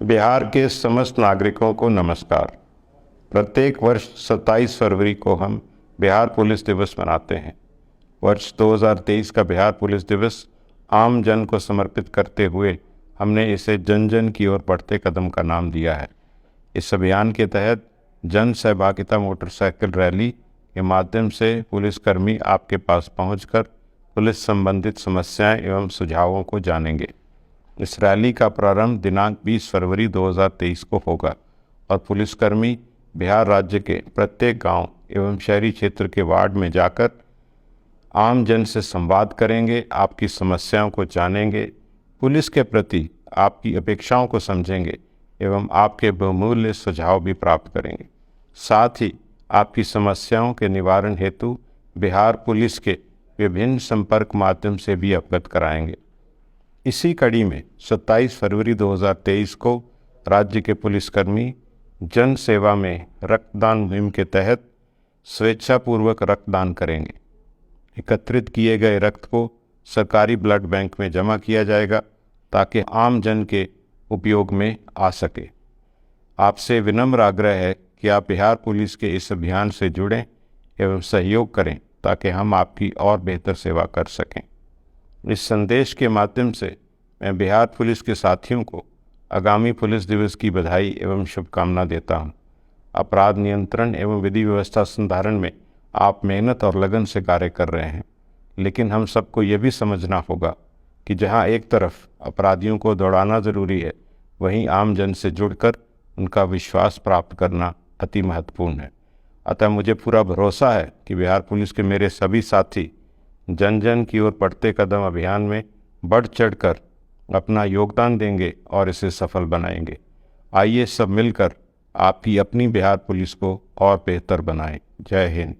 बिहार के समस्त नागरिकों को नमस्कार। प्रत्येक वर्ष 27 फरवरी को हम बिहार पुलिस दिवस मनाते हैं। वर्ष 2023 का बिहार पुलिस दिवस आम जन को समर्पित करते हुए हमने इसे जन जन की ओर बढ़ते कदम का नाम दिया है। इस अभियान के तहत जन सहभागिता मोटरसाइकिल रैली के माध्यम से पुलिसकर्मी आपके पास पहुंचकर पुलिस संबंधित समस्याएं एवं सुझावों को जानेंगे। इस रैली का प्रारंभ दिनांक 20 फरवरी 2023 को होगा और पुलिसकर्मी बिहार राज्य के प्रत्येक गांव एवं शहरी क्षेत्र के वार्ड में जाकर आम जन से संवाद करेंगे, आपकी समस्याओं को जानेंगे, पुलिस के प्रति आपकी अपेक्षाओं को समझेंगे एवं आपके बहुमूल्य सुझाव भी प्राप्त करेंगे। साथ ही आपकी समस्याओं के निवारण हेतु बिहार पुलिस के विभिन्न संपर्क माध्यम से भी अवगत कराएंगे। इसी कड़ी में 27 फरवरी 2023 को राज्य के पुलिसकर्मी जन सेवा में रक्तदान मुहिम के तहत स्वेच्छापूर्वक रक्तदान करेंगे। एकत्रित किए गए रक्त को सरकारी ब्लड बैंक में जमा किया जाएगा ताकि आम जन के उपयोग में आ सके। आपसे विनम्र आग्रह है कि आप बिहार पुलिस के इस अभियान से जुड़ें एवं सहयोग करें ताकि हम आपकी और बेहतर सेवा कर सकें। इस संदेश के माध्यम से मैं बिहार पुलिस के साथियों को आगामी पुलिस दिवस की बधाई एवं शुभकामना देता हूं। अपराध नियंत्रण एवं विधि व्यवस्था संधारण में आप मेहनत और लगन से कार्य कर रहे हैं, लेकिन हम सबको ये भी समझना होगा कि जहां एक तरफ अपराधियों को दौड़ाना ज़रूरी है, वहीं आम जन से जुड़कर उनका विश्वास प्राप्त करना अति महत्वपूर्ण है। अतः मुझे पूरा भरोसा है कि बिहार पुलिस के मेरे सभी साथी जन जन की ओर बढ़ते कदम अभियान में बढ़ चढ़कर अपना योगदान देंगे और इसे सफल बनाएंगे। आइए सब मिलकर आपकी अपनी बिहार पुलिस को और बेहतर बनाएं। जय हिंद।